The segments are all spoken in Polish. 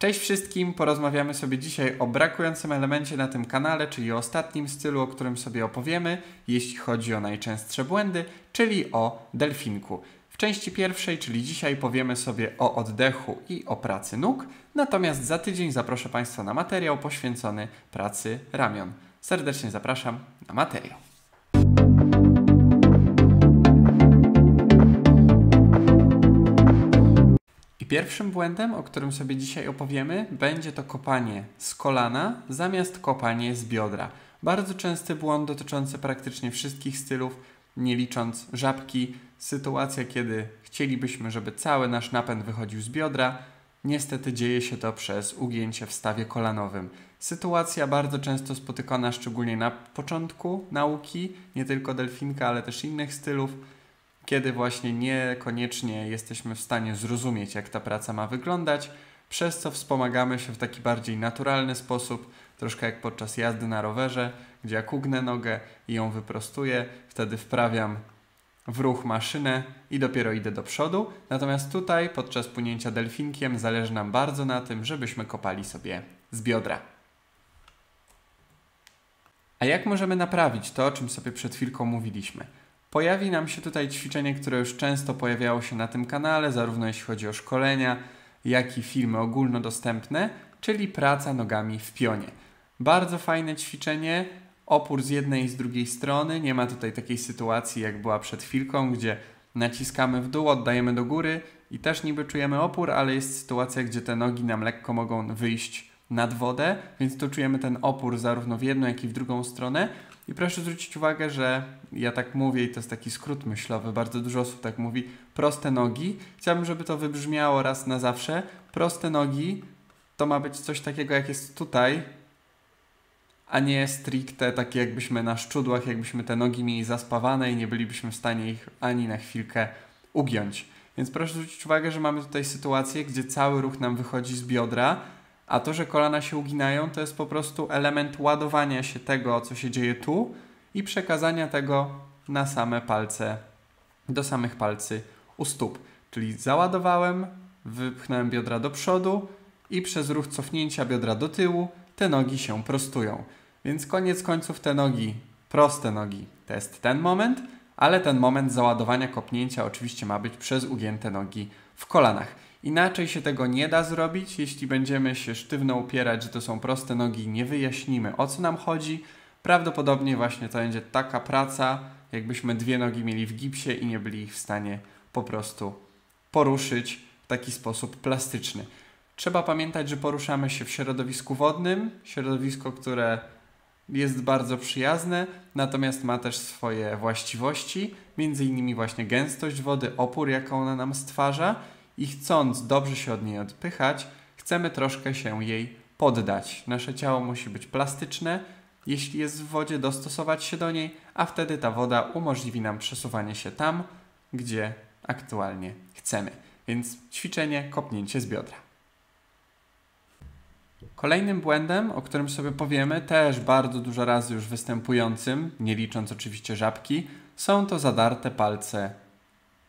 Cześć wszystkim, porozmawiamy sobie dzisiaj o brakującym elemencie na tym kanale, czyli o ostatnim stylu, o którym sobie opowiemy, jeśli chodzi o najczęstsze błędy, czyli o delfinku. W części pierwszej, czyli dzisiaj, powiemy sobie o oddechu i o pracy nóg, natomiast za tydzień zaproszę Państwa na materiał poświęcony pracy ramion. Serdecznie zapraszam na materiał. I pierwszym błędem, o którym sobie dzisiaj opowiemy, będzie to kopanie z kolana zamiast kopanie z biodra. Bardzo częsty błąd dotyczący praktycznie wszystkich stylów, nie licząc żabki. Sytuacja, kiedy chcielibyśmy, żeby cały nasz napęd wychodził z biodra. Niestety dzieje się to przez ugięcie w stawie kolanowym. Sytuacja bardzo często spotykana, szczególnie na początku nauki, nie tylko delfinka, ale też innych stylów, kiedy właśnie niekoniecznie jesteśmy w stanie zrozumieć, jak ta praca ma wyglądać, przez co wspomagamy się w taki bardziej naturalny sposób, troszkę jak podczas jazdy na rowerze, gdzie jak ugnę nogę i ją wyprostuję, wtedy wprawiam w ruch maszynę i dopiero idę do przodu. Natomiast tutaj podczas płynięcia delfinkiem zależy nam bardzo na tym, żebyśmy kopali sobie z biodra. A jak możemy naprawić to, o czym sobie przed chwilką mówiliśmy? Pojawi nam się tutaj ćwiczenie, które już często pojawiało się na tym kanale, zarówno jeśli chodzi o szkolenia, jak i filmy ogólnodostępne, czyli praca nogami w pionie. Bardzo fajne ćwiczenie, opór z jednej i z drugiej strony. Nie ma tutaj takiej sytuacji, jak była przed chwilką, gdzie naciskamy w dół, oddajemy do góry i też niby czujemy opór, ale jest sytuacja, gdzie te nogi nam lekko mogą wyjść nad wodę, więc tu czujemy ten opór zarówno w jedną, jak i w drugą stronę. I proszę zwrócić uwagę, że ja tak mówię i to jest taki skrót myślowy, bardzo dużo osób tak mówi, proste nogi. Chciałbym, żeby to wybrzmiało raz na zawsze. Proste nogi to ma być coś takiego, jak jest tutaj, a nie stricte takie jakbyśmy na szczudłach, jakbyśmy te nogi mieli zaspawane i nie bylibyśmy w stanie ich ani na chwilkę ugiąć. Więc proszę zwrócić uwagę, że mamy tutaj sytuację, gdzie cały ruch nam wychodzi z biodra, a to, że kolana się uginają, to jest po prostu element ładowania się tego, co się dzieje tu i przekazania tego na same palce, do samych palcy u stóp. Czyli załadowałem, wypchnąłem biodra do przodu i przez ruch cofnięcia biodra do tyłu te nogi się prostują. Więc koniec końców te nogi, proste nogi, to jest ten moment, ale ten moment załadowania, kopnięcia oczywiście ma być przez ugięte nogi w kolanach. Inaczej się tego nie da zrobić, jeśli będziemy się sztywno upierać, że to są proste nogi i nie wyjaśnimy, o co nam chodzi. Prawdopodobnie właśnie to będzie taka praca, jakbyśmy dwie nogi mieli w gipsie i nie byli ich w stanie po prostu poruszyć w taki sposób plastyczny. Trzeba pamiętać, że poruszamy się w środowisku wodnym, środowisko, które jest bardzo przyjazne, natomiast ma też swoje właściwości, między innymi właśnie gęstość wody, opór, jaką ona nam stwarza. I chcąc dobrze się od niej odpychać, chcemy troszkę się jej poddać. Nasze ciało musi być plastyczne, jeśli jest w wodzie, dostosować się do niej, a wtedy ta woda umożliwi nam przesuwanie się tam, gdzie aktualnie chcemy. Więc ćwiczenie, kopnięcie z biodra. Kolejnym błędem, o którym sobie powiemy, też bardzo dużo razy już występującym, nie licząc oczywiście żabki, są to zadarte palce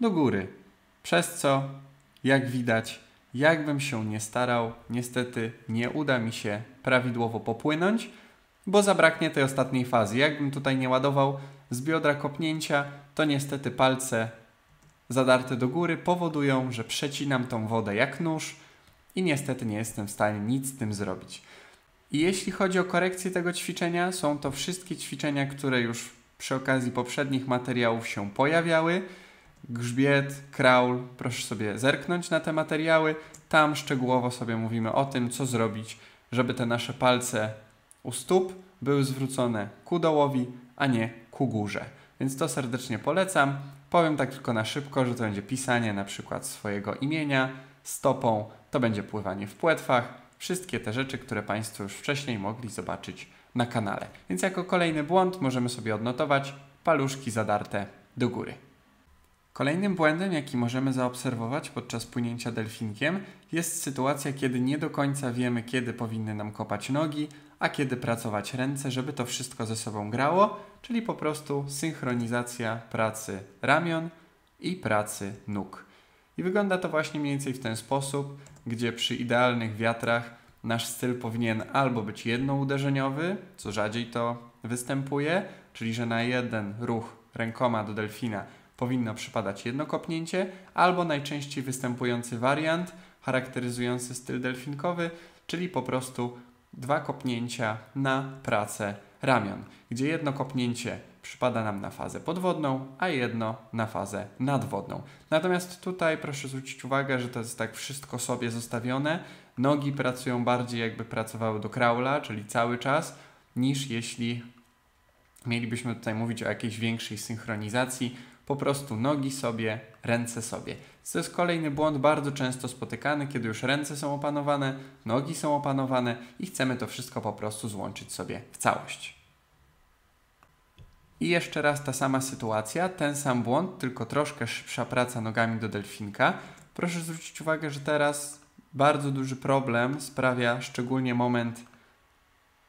do góry. Przez co, jak widać, jakbym się nie starał, niestety nie uda mi się prawidłowo popłynąć, bo zabraknie tej ostatniej fazy. Jakbym tutaj nie ładował z biodra kopnięcia, to niestety palce zadarte do góry powodują, że przecinam tą wodę jak nóż i niestety nie jestem w stanie nic z tym zrobić. I jeśli chodzi o korekcję tego ćwiczenia, są to wszystkie ćwiczenia, które już przy okazji poprzednich materiałów się pojawiały. Grzbiet, kraul, proszę sobie zerknąć na te materiały. Tam szczegółowo sobie mówimy o tym, co zrobić, żeby te nasze palce u stóp były zwrócone ku dołowi, a nie ku górze. Więc to serdecznie polecam. Powiem tak tylko na szybko, że to będzie pisanie na przykład swojego imienia stopą, to będzie pływanie w płetwach. Wszystkie te rzeczy, które Państwo już wcześniej mogli zobaczyć na kanale. Więc jako kolejny błąd możemy sobie odnotować paluszki zadarte do góry. Kolejnym błędem, jaki możemy zaobserwować podczas płynięcia delfinkiem, jest sytuacja, kiedy nie do końca wiemy, kiedy powinny nam kopać nogi, a kiedy pracować ręce, żeby to wszystko ze sobą grało, czyli po prostu synchronizacja pracy ramion i pracy nóg. I wygląda to właśnie mniej więcej w ten sposób, gdzie przy idealnych wiatrach nasz styl powinien albo być jednouderzeniowy, co rzadziej to występuje, czyli że na jeden ruch rękoma do delfina powinno przypadać jedno kopnięcie, albo najczęściej występujący wariant charakteryzujący styl delfinkowy, czyli po prostu 2 kopnięcia na pracę ramion, gdzie jedno kopnięcie przypada nam na fazę podwodną, a jedno na fazę nadwodną. Natomiast tutaj proszę zwrócić uwagę, że to jest tak wszystko sobie zostawione. Nogi pracują bardziej jakby pracowały do kraula, czyli cały czas, niż jeśli mielibyśmy tutaj mówić o jakiejś większej synchronizacji. Po prostu nogi sobie, ręce sobie. To jest kolejny błąd bardzo często spotykany, kiedy już ręce są opanowane, nogi są opanowane i chcemy to wszystko po prostu złączyć sobie w całość. I jeszcze raz ta sama sytuacja, ten sam błąd, tylko troszkę szybsza praca nogami do delfinka. Proszę zwrócić uwagę, że teraz bardzo duży problem sprawia szczególnie moment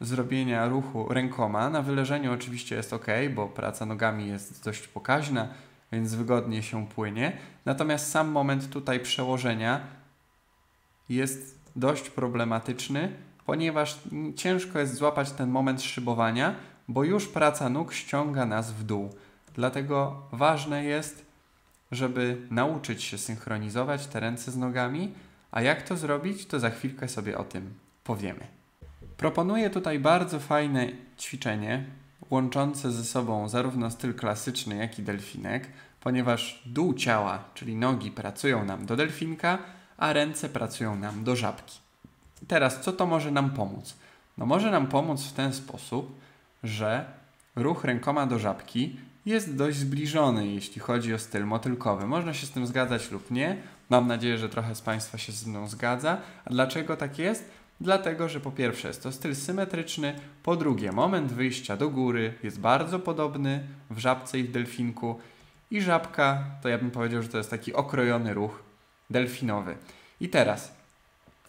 zrobienia ruchu rękoma. Na wyleżeniu oczywiście jest ok, bo praca nogami jest dość pokaźna, więc wygodnie się płynie. Natomiast sam moment tutaj przełożenia jest dość problematyczny, ponieważ ciężko jest złapać ten moment szybowania, bo już praca nóg ściąga nas w dół. Dlatego ważne jest, żeby nauczyć się synchronizować te ręce z nogami, a jak to zrobić, to za chwilkę sobie o tym powiemy. Proponuję tutaj bardzo fajne ćwiczenie, łączące ze sobą zarówno styl klasyczny, jak i delfinek, ponieważ dół ciała, czyli nogi, pracują nam do delfinka, a ręce pracują nam do żabki. Teraz, co to może nam pomóc? No może nam pomóc w ten sposób, że ruch rękoma do żabki jest dość zbliżony, jeśli chodzi o styl motylkowy. Można się z tym zgadzać lub nie. Mam nadzieję, że trochę z Państwa się ze mną zgadza. A dlaczego tak jest? Dlatego, że po pierwsze jest to styl symetryczny, po drugie moment wyjścia do góry jest bardzo podobny w żabce i w delfinku i żabka, to ja bym powiedział, że to jest taki okrojony ruch delfinowy. I teraz,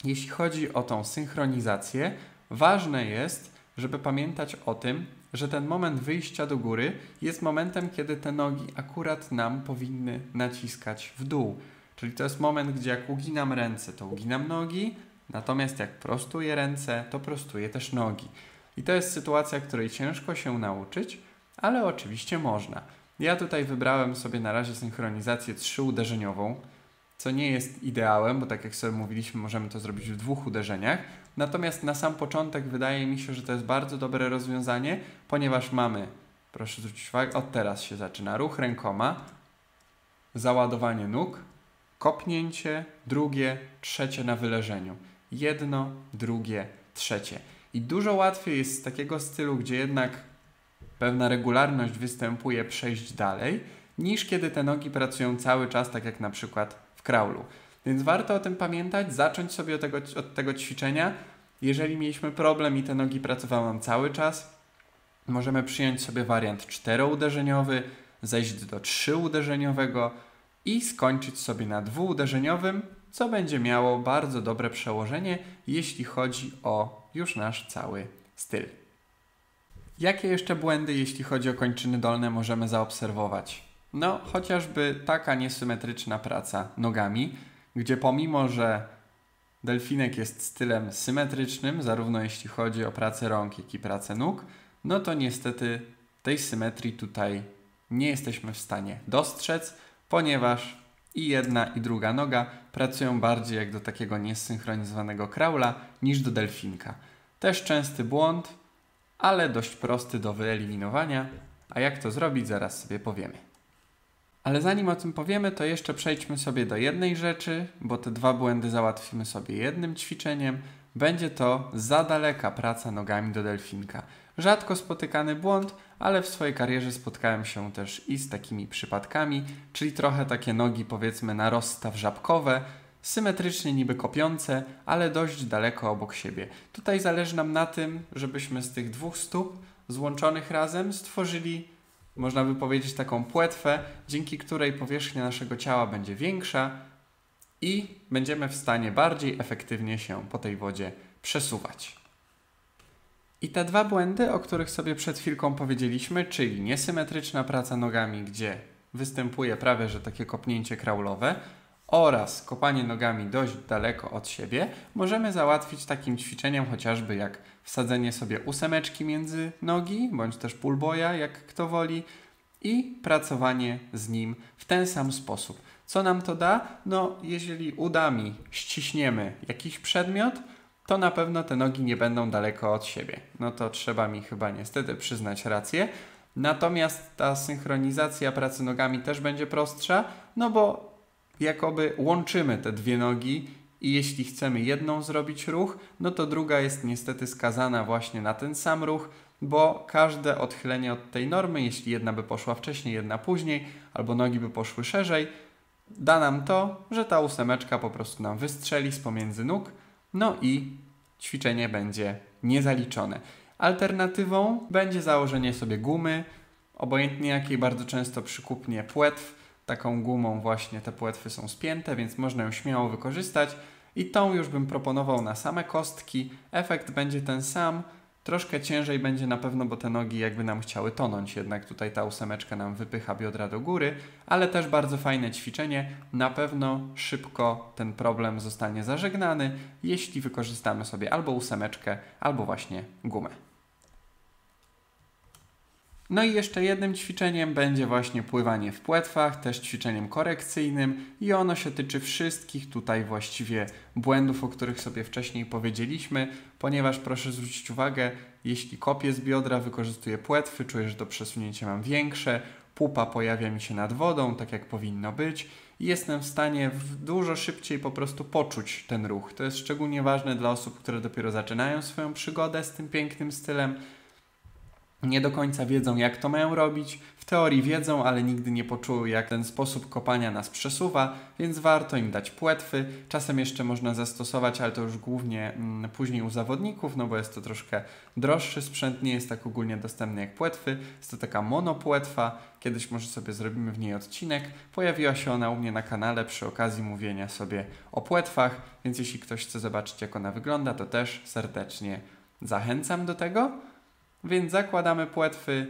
jeśli chodzi o tą synchronizację, ważne jest, żeby pamiętać o tym, że ten moment wyjścia do góry jest momentem, kiedy te nogi akurat nam powinny naciskać w dół. Czyli to jest moment, gdzie jak uginam ręce, to uginam nogi, natomiast jak prostuję ręce, to prostuję też nogi. I to jest sytuacja, której ciężko się nauczyć, ale oczywiście można. Ja tutaj wybrałem sobie na razie synchronizację 3-uderzeniową, co nie jest ideałem, bo tak jak sobie mówiliśmy, możemy to zrobić w 2 uderzeniach. Natomiast na sam początek wydaje mi się, że to jest bardzo dobre rozwiązanie, ponieważ mamy, proszę zwrócić uwagę, od teraz się zaczyna ruch rękoma, załadowanie nóg, kopnięcie, drugie, trzecie na wyleżeniu. Jedno, drugie, trzecie. I dużo łatwiej jest z takiego stylu, gdzie jednak pewna regularność występuje, przejść dalej, niż kiedy te nogi pracują cały czas, tak jak na przykład w kraulu. Więc warto o tym pamiętać, zacząć sobie od tego ćwiczenia. Jeżeli mieliśmy problem i te nogi pracowały nam cały czas, możemy przyjąć sobie wariant 4-uderzeniowy, zejść do 3-uderzeniowego i skończyć sobie na 2-uderzeniowym, co będzie miało bardzo dobre przełożenie, jeśli chodzi o już nasz cały styl. Jakie jeszcze błędy, jeśli chodzi o kończyny dolne, możemy zaobserwować? No, chociażby taka niesymetryczna praca nogami, gdzie pomimo, że delfinek jest stylem symetrycznym, zarówno jeśli chodzi o pracę rąk, jak i pracę nóg, no to niestety tej symetrii tutaj nie jesteśmy w stanie dostrzec, ponieważ i jedna i druga noga pracują bardziej jak do takiego niesynchronizowanego kraula niż do delfinka. Też częsty błąd, ale dość prosty do wyeliminowania, a jak to zrobić, zaraz sobie powiemy. Ale zanim o tym powiemy, to jeszcze przejdźmy sobie do jednej rzeczy, bo te 2 błędy załatwimy sobie jednym ćwiczeniem. Będzie to za daleka praca nogami do delfinka. Rzadko spotykany błąd, ale w swojej karierze spotkałem się też i z takimi przypadkami, czyli trochę takie nogi powiedzmy na rozstaw żabkowe, symetrycznie niby kopiące, ale dość daleko obok siebie. Tutaj zależy nam na tym, żebyśmy z tych 2 stóp złączonych razem stworzyli, można by powiedzieć, taką płetwę, dzięki której powierzchnia naszego ciała będzie większa i będziemy w stanie bardziej efektywnie się po tej wodzie przesuwać. I te 2 błędy, o których sobie przed chwilką powiedzieliśmy, czyli niesymetryczna praca nogami, gdzie występuje prawie że takie kopnięcie kraulowe, oraz kopanie nogami dość daleko od siebie możemy załatwić takim ćwiczeniem chociażby jak wsadzenie sobie 8 między nogi, bądź też pullboya, jak kto woli, i pracowanie z nim w ten sam sposób. Co nam to da? No, jeżeli udami ściśniemy jakiś przedmiot, to na pewno te nogi nie będą daleko od siebie. No to trzeba mi chyba niestety przyznać rację. Natomiast ta synchronizacja pracy nogami też będzie prostsza, no bo jakoby łączymy te dwie nogi i jeśli chcemy jedną zrobić ruch, no to druga jest niestety skazana właśnie na ten sam ruch, bo każde odchylenie od tej normy, jeśli jedna by poszła wcześniej, jedna później, albo nogi by poszły szerzej, da nam to, że ta 8 po prostu nam wystrzeli z pomiędzy nóg, no i ćwiczenie będzie niezaliczone. Alternatywą będzie założenie sobie gumy, obojętnie jakiej, bardzo często przykupnie płetw. Taką gumą właśnie te płetwy są spięte, więc można ją śmiało wykorzystać i tą już bym proponował na same kostki. Efekt będzie ten sam, troszkę ciężej będzie na pewno, bo te nogi jakby nam chciały tonąć, jednak tutaj ta 8 nam wypycha biodra do góry, ale też bardzo fajne ćwiczenie. Na pewno szybko ten problem zostanie zażegnany, jeśli wykorzystamy sobie albo 8, albo właśnie gumę. No i jeszcze jednym ćwiczeniem będzie właśnie pływanie w płetwach, też ćwiczeniem korekcyjnym i ono się tyczy wszystkich tutaj właściwie błędów, o których sobie wcześniej powiedzieliśmy, ponieważ proszę zwrócić uwagę, jeśli kopię z biodra, wykorzystuję płetwy, czuję, że to przesunięcie mam większe, pupa pojawia mi się nad wodą, tak jak powinno być i jestem w stanie dużo szybciej po prostu poczuć ten ruch. To jest szczególnie ważne dla osób, które dopiero zaczynają swoją przygodę z tym pięknym stylem. Nie do końca wiedzą, jak to mają robić. W teorii wiedzą, ale nigdy nie poczuły, jak ten sposób kopania nas przesuwa, więc warto im dać płetwy. Czasem jeszcze można zastosować, ale to już głównie później u zawodników, no bo jest to troszkę droższy sprzęt, nie jest tak ogólnie dostępny jak płetwy. Jest to taka monopłetwa. Kiedyś może sobie zrobimy w niej odcinek. Pojawiła się ona u mnie na kanale przy okazji mówienia sobie o płetwach, więc jeśli ktoś chce zobaczyć, jak ona wygląda, to też serdecznie zachęcam do tego. Więc zakładamy płetwy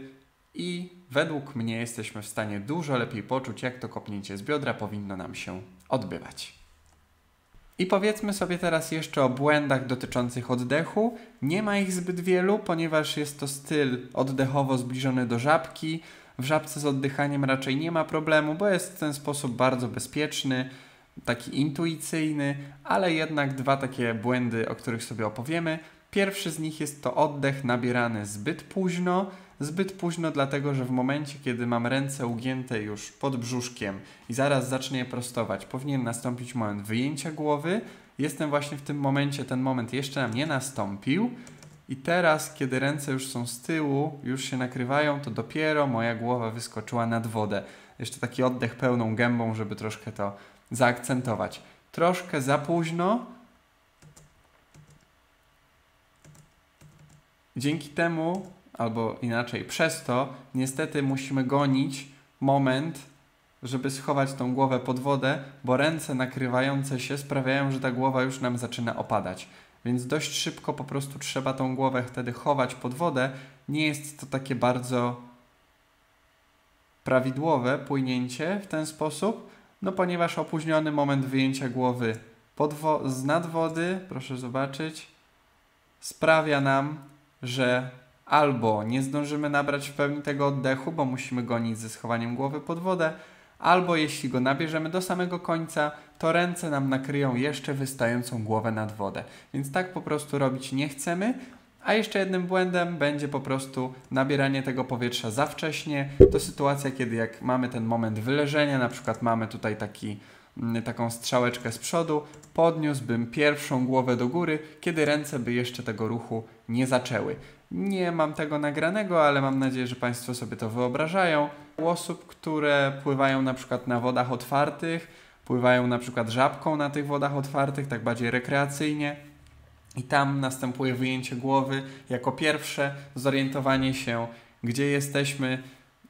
i według mnie jesteśmy w stanie dużo lepiej poczuć, jak to kopnięcie z biodra powinno nam się odbywać. I powiedzmy sobie teraz jeszcze o błędach dotyczących oddechu. Nie ma ich zbyt wielu, ponieważ jest to styl oddechowo zbliżony do żabki. W żabce z oddychaniem raczej nie ma problemu, bo jest w ten sposób bardzo bezpieczny, taki intuicyjny, ale jednak dwa takie błędy, o których sobie opowiemy. Pierwszy z nich jest to oddech nabierany zbyt późno dlatego, że w momencie, kiedy mam ręce ugięte już pod brzuszkiem i zaraz zacznę je prostować, powinien nastąpić moment wyjęcia głowy. Jestem właśnie w tym momencie, ten moment jeszcze nam nie nastąpił i teraz, kiedy ręce już są z tyłu, już się nakrywają, to dopiero moja głowa wyskoczyła nad wodę. Jeszcze taki oddech pełną gębą, żeby troszkę to zaakcentować. Troszkę za późno. Dzięki temu, albo inaczej przez to, niestety musimy gonić moment, żeby schować tą głowę pod wodę, bo ręce nakrywające się sprawiają, że ta głowa już nam zaczyna opadać. Więc dość szybko po prostu trzeba tą głowę wtedy chować pod wodę. Nie jest to takie bardzo prawidłowe płynięcie w ten sposób, no ponieważ opóźniony moment wyjęcia głowy z nad wody, proszę zobaczyć, sprawia nam, że albo nie zdążymy nabrać w pełni tego oddechu, bo musimy gonić ze schowaniem głowy pod wodę, albo jeśli go nabierzemy do samego końca, to ręce nam nakryją jeszcze wystającą głowę nad wodę. Więc tak po prostu robić nie chcemy. A jeszcze jednym błędem będzie po prostu nabieranie tego powietrza za wcześnie. To sytuacja, kiedy jak mamy ten moment wyleżenia, na przykład mamy tutaj taką strzałeczkę z przodu, podniósłbym pierwszą głowę do góry, kiedy ręce by jeszcze tego ruchu nie zaczęły. Nie mam tego nagranego, ale mam nadzieję, że Państwo sobie to wyobrażają. U osób, które pływają na przykład na wodach otwartych, pływają na przykład żabką na tych wodach otwartych, tak bardziej rekreacyjnie, i tam następuje wyjęcie głowy jako pierwsze, zorientowanie się, gdzie jesteśmy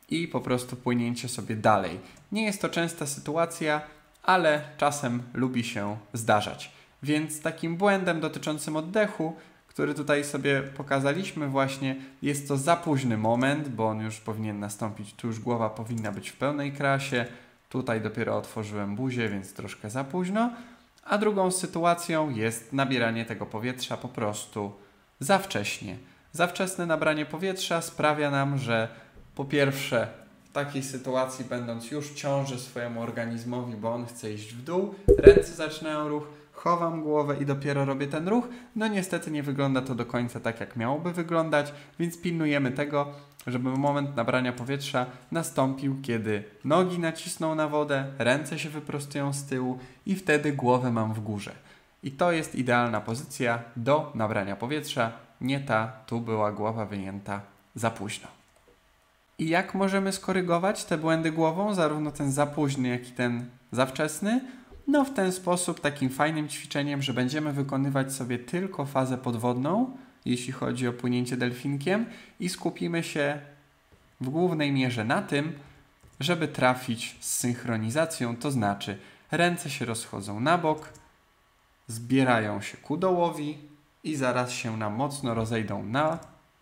i po prostu płynięcie sobie dalej. Nie jest to częsta sytuacja, ale czasem lubi się zdarzać. Więc takim błędem dotyczącym oddechu, który tutaj sobie pokazaliśmy właśnie, jest to za późny moment, bo on już powinien nastąpić, tu już głowa powinna być w pełnej krasie, Tutaj dopiero otworzyłem buzię, więc troszkę za późno. A drugą sytuacją jest nabieranie tego powietrza po prostu za wcześnie. Za wczesne nabranie powietrza sprawia nam, że po pierwsze w takiej sytuacji, będąc już ciąży swojemu organizmowi, bo on chce iść w dół, ręce zaczynają ruch, chowam głowę i dopiero robię ten ruch. No niestety nie wygląda to do końca tak, jak miałoby wyglądać, więc pilnujemy tego, żeby moment nabrania powietrza nastąpił, kiedy nogi nacisną na wodę, ręce się wyprostują z tyłu i wtedy głowę mam w górze. I to jest idealna pozycja do nabrania powietrza, nie ta, tu była głowa wyjęta za późno. I jak możemy skorygować te błędy głową, zarówno ten za późny, jak i ten za wczesny? No w ten sposób, takim fajnym ćwiczeniem, że będziemy wykonywać sobie tylko fazę podwodną, jeśli chodzi o płynięcie delfinkiem i skupimy się w głównej mierze na tym, żeby trafić z synchronizacją, to znaczy ręce się rozchodzą na bok, zbierają się ku dołowi i zaraz się nam mocno rozejdą na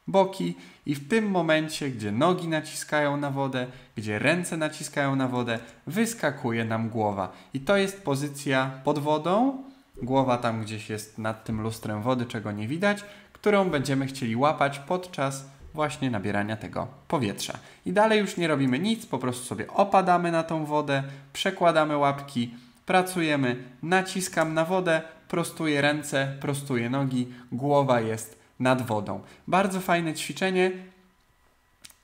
boki i w tym momencie, gdzie nogi naciskają na wodę, gdzie ręce naciskają na wodę, wyskakuje nam głowa. I to jest pozycja pod wodą, głowa tam gdzieś jest nad tym lustrem wody, czego nie widać, którą będziemy chcieli łapać podczas właśnie nabierania tego powietrza. I dalej już nie robimy nic, po prostu sobie opadamy na tą wodę, przekładamy łapki, pracujemy, naciskam na wodę, prostuję ręce, prostuję nogi, głowa jest nad wodą. Bardzo fajne ćwiczenie,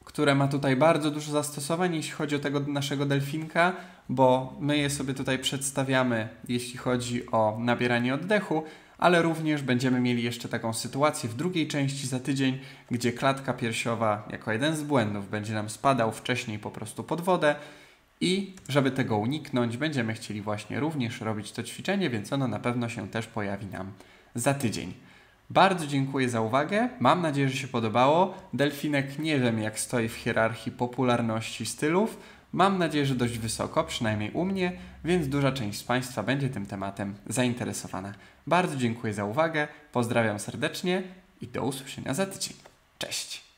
które ma tutaj bardzo dużo zastosowań, jeśli chodzi o tego naszego delfinka, bo my je sobie tutaj przedstawiamy, jeśli chodzi o nabieranie oddechu, ale również będziemy mieli jeszcze taką sytuację w drugiej części za tydzień, gdzie klatka piersiowa jako jeden z błędów będzie nam spadał wcześniej po prostu pod wodę i żeby tego uniknąć, będziemy chcieli właśnie również robić to ćwiczenie, więc ono na pewno się też pojawi nam za tydzień. Bardzo dziękuję za uwagę, mam nadzieję, że się podobało. Delfinek nie wiem jak stoi w hierarchii popularności stylów, mam nadzieję, że dość wysoko, przynajmniej u mnie, więc duża część z Państwa będzie tym tematem zainteresowana. Bardzo dziękuję za uwagę, pozdrawiam serdecznie i do usłyszenia za tydzień. Cześć!